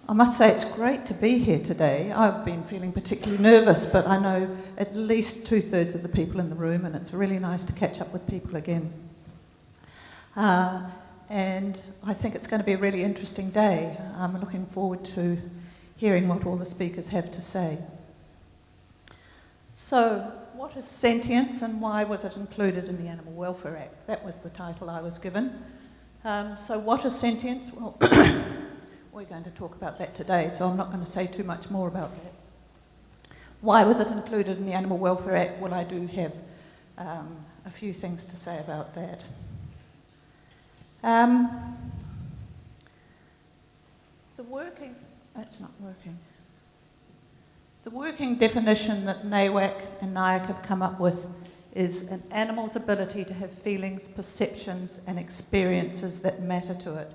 I must say it's great to be here today. I've been feeling particularly nervous, but I know at least 2/3 of the people in the room, and it's really nice to catch up with people again. And I think it's going to be a really interesting day. I'm looking forward to hearing what all the speakers have to say. So, what is sentience and why was it included in the Animal Welfare Act? That was the title I was given. So what is sentience? Well, we're going to talk about that today, so I'm not going to say too much more about that. Why was it included in the Animal Welfare Act? Well, I do have a few things to say about that. The working definition that NAWAC and NIAC have come up with is an animal's ability to have feelings, perceptions, and experiences that matter to it.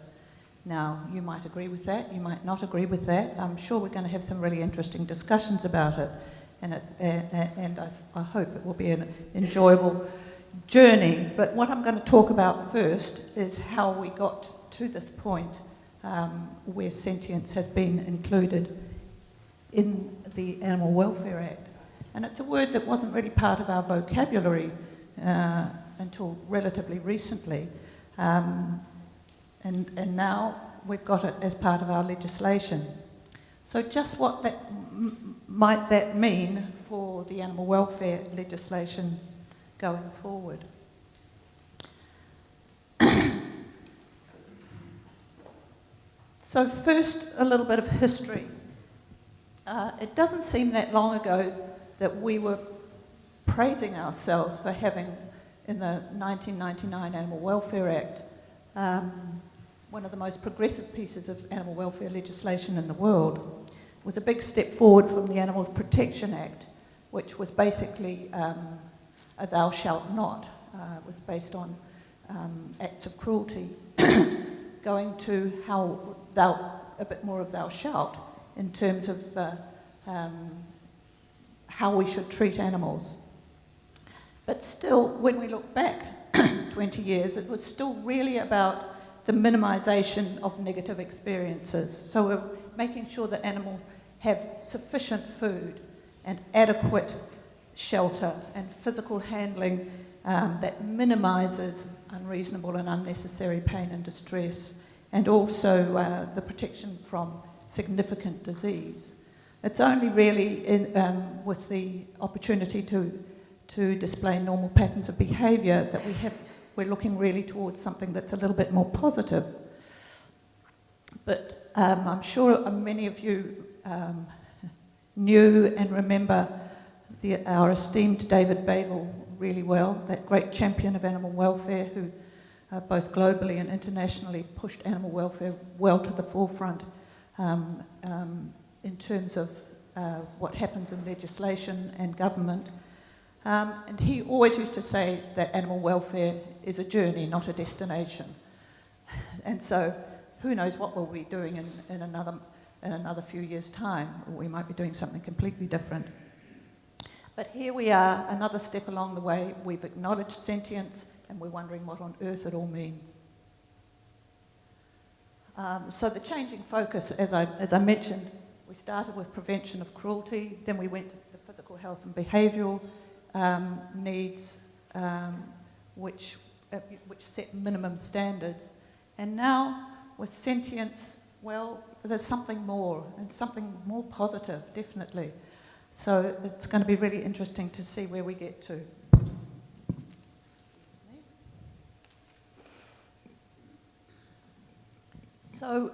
Now, you might agree with that, you might not agree with that. I'm sure we're going to have some really interesting discussions about it, and I hope it will be an enjoyable journey. But what I'm going to talk about first is how we got to this point where sentience has been included in the Animal Welfare Act. And it's a word that wasn't really part of our vocabulary until relatively recently. And now we've got it as part of our legislation. So just what might that mean for the animal welfare legislation going forward? So first, a little bit of history. It doesn't seem that long ago that we were praising ourselves for having, in the 1999 Animal Welfare Act, one of the most progressive pieces of animal welfare legislation in the world. It was a big step forward from the Animal Protection Act, which was basically a thou shalt not. It was based on acts of cruelty, going to a bit more of thou shalt in terms of how we should treat animals. But still, when we look back 20 years, it was still really about the minimisation of negative experiences. So we're making sure that animals have sufficient food and adequate shelter and physical handling that minimises unreasonable and unnecessary pain and distress, and also the protection from significant disease. It's only really with the opportunity to display normal patterns of behaviour that we're looking really towards something that's a little bit more positive. But I'm sure many of you knew and remember our esteemed David Bavell really well, that great champion of animal welfare who both globally and internationally pushed animal welfare well to the forefront in terms of what happens in legislation and government. And he always used to say that animal welfare is a journey, not a destination. And so who knows what we'll be doing in another few years' time. We might be doing something completely different. But here we are, another step along the way. We've acknowledged sentience, and we're wondering what on earth it all means. So the changing focus, as I mentioned, we started with prevention of cruelty, then we went to the physical health and behavioural needs, which set minimum standards. And now, with sentience, well, there's something more, and something more positive, definitely. So it's going to be really interesting to see where we get to. So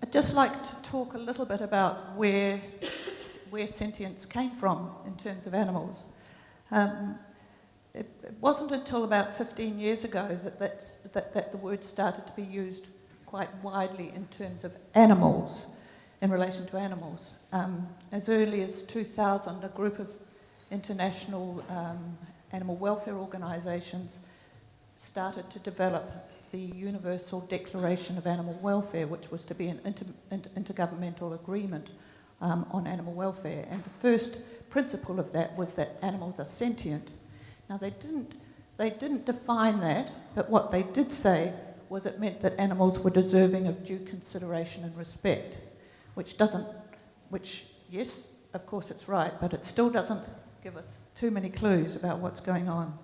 I'd just like to talk a little bit about where sentience came from in terms of animals. It wasn't until about 15 years ago that the word started to be used quite widely in terms of animals, in relation to animals. As early as 2000, a group of international animal welfare organisations started to develop the Universal Declaration of Animal Welfare, which was to be an intergovernmental agreement on animal welfare. And the first principle of that was that animals are sentient. Now, they didn't define that, but what they did say was it meant that animals were deserving of due consideration and respect, which, yes, of course it's right, but it still doesn't give us too many clues about what's going on.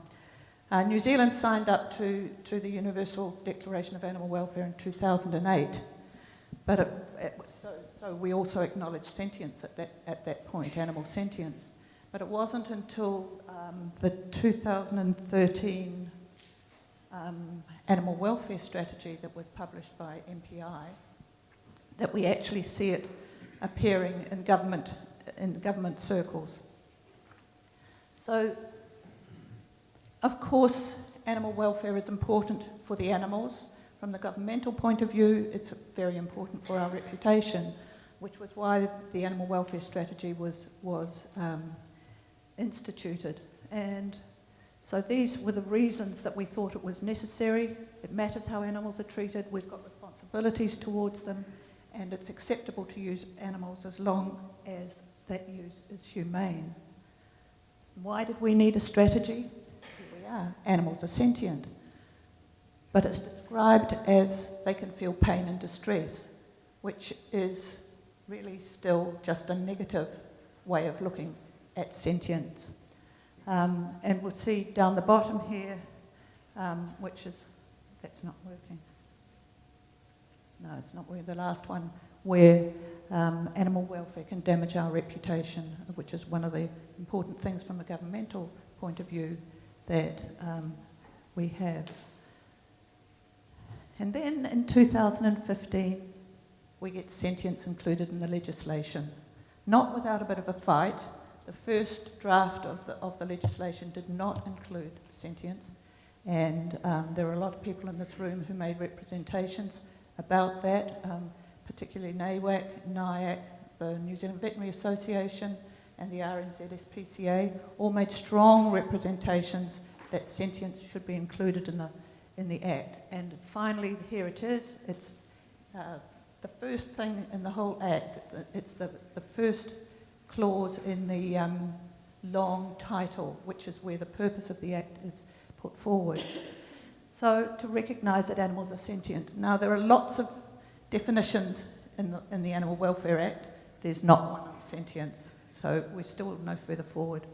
New Zealand signed up to the Universal Declaration of Animal Welfare in 2008, but so we also acknowledged sentience at that point, animal sentience. But it wasn't until the 2013 Animal Welfare Strategy that was published by MPI that we actually see it appearing in government circles. So, of course, animal welfare is important for the animals. From the governmental point of view, it's very important for our reputation, which was why the Animal Welfare Strategy was instituted. And so these were the reasons that we thought it was necessary. It matters how animals are treated, we've got responsibilities towards them, and it's acceptable to use animals as long as that use is humane. Why did we need a strategy? Here we are. Animals are sentient. But it's described as they can feel pain and distress, which is really still just a negative way of looking at sentience. And we'll see down the bottom here, which is, that's not working. No, it's not working. The last one, where animal welfare can damage our reputation, which is one of the important things from a governmental point of view that we have. And then in 2015, we get sentience included in the legislation. Not without a bit of a fight. The first draft of the legislation did not include sentience, and there are a lot of people in this room who made representations about that, particularly NAWAC, NIAC, the New Zealand Veterinary Association, and the RNZSPCA, all made strong representations that sentience should be included in the Act. And finally, here it is. It's the first thing in the whole Act. It's the first clause in the long title, which is where the purpose of the Act is put forward. So, to recognise that animals are sentient. Now, there are lots of definitions in the Animal Welfare Act. There's not one of sentience, so we're still no further forward.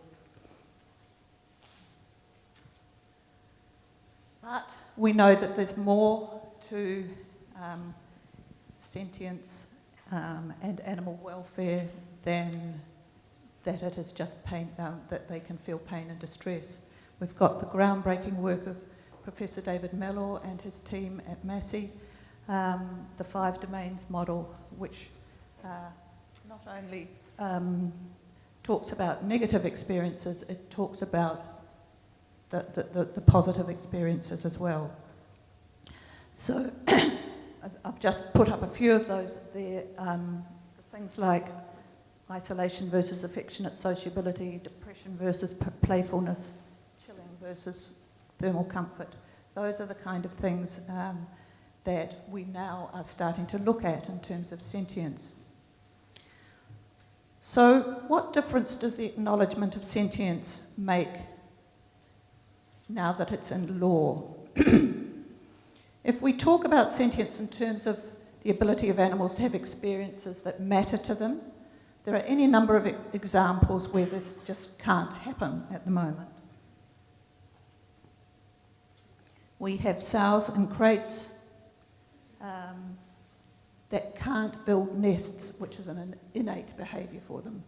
But we know that there's more to sentience and animal welfare than that it is just pain, that they can feel pain and distress. We've got the groundbreaking work of Professor David Mellor and his team at Massey, the 5 domains model, which not only talks about negative experiences, it talks about the positive experiences as well. So I've just put up a few of those there. Things like isolation versus affectionate sociability, depression versus playfulness, chilling versus thermal comfort. Those are the kind of things that we now are starting to look at in terms of sentience. So what difference does the acknowledgement of sentience make now that it's in law? If we talk about sentience in terms of the ability of animals to have experiences that matter to them, there are any number of examples where this just can't happen at the moment. We have sows in crates that can't build nests, which is an innate behaviour for them.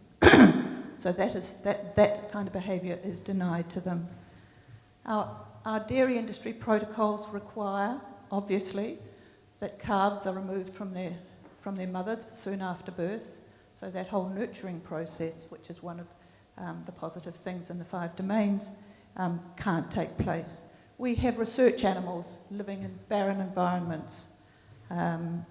So that kind of behaviour is denied to them. Our dairy industry protocols require, obviously, that calves are removed from their mothers soon after birth. So that whole nurturing process, which is one of the positive things in the 5 domains, can't take place. We have research animals living in barren environments, and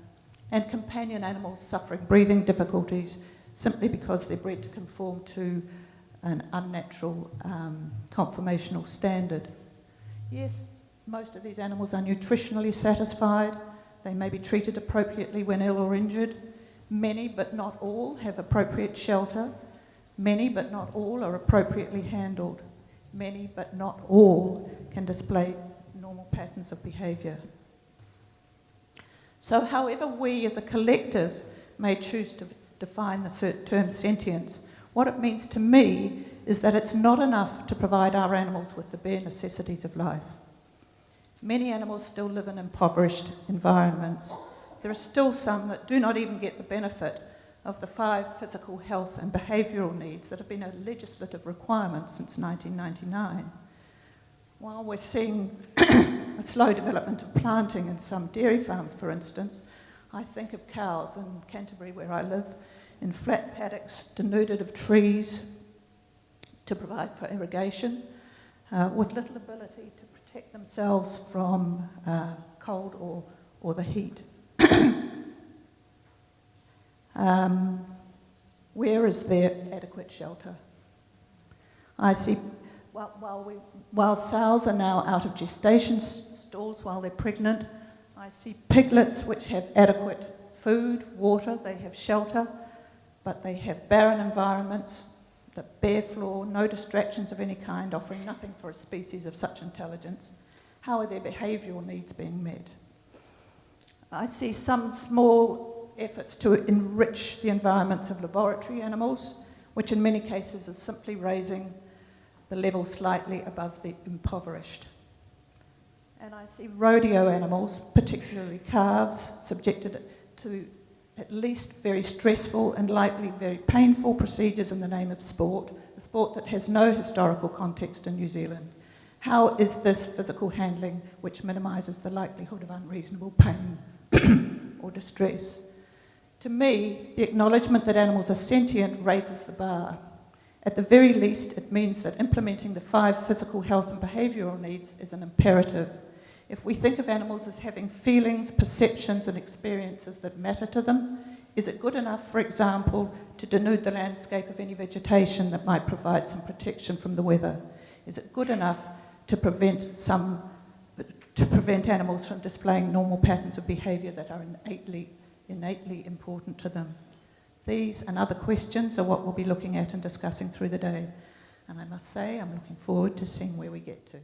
companion animals suffering breathing difficulties simply because they're bred to conform to an unnatural conformational standard. Yes, most of these animals are nutritionally satisfied. They may be treated appropriately when ill or injured. Many, but not all, have appropriate shelter. Many, but not all, are appropriately handled. Many, but not all, can display normal patterns of behaviour. So however we as a collective may choose to define the term sentience. What it means to me is that it's not enough to provide our animals with the bare necessities of life. Many animals still live in impoverished environments. There are still some that do not even get the benefit of the 5 physical health and behavioural needs that have been a legislative requirement since 1999. While we're seeing a slow development of planting in some dairy farms, for instance, I think of cows in Canterbury, where I live, in flat paddocks denuded of trees to provide for irrigation, with little ability to protect themselves from cold or the heat. Where is there adequate shelter? I see, while sows are now out of gestation stalls while they're pregnant, I see piglets which have adequate food, water, they have shelter, but they have barren environments, the bare floor, no distractions of any kind, offering nothing for a species of such intelligence. How are their behavioural needs being met? I see some small efforts to enrich the environments of laboratory animals, which in many cases is simply raising the level slightly above the impoverished. And I see rodeo animals, particularly calves, subjected to at least very stressful and likely very painful procedures in the name of sport, a sport that has no historical context in New Zealand. How is this physical handling which minimises the likelihood of unreasonable pain or distress? To me, the acknowledgement that animals are sentient raises the bar. At the very least, it means that implementing the 5 physical health and behavioural needs is an imperative. If we think of animals as having feelings, perceptions and experiences that matter to them, is it good enough, for example, to denude the landscape of any vegetation that might provide some protection from the weather? Is it good enough to prevent animals from displaying normal patterns of behaviour that are innately important to them? These and other questions are what we'll be looking at and discussing through the day. And I must say, I'm looking forward to seeing where we get to.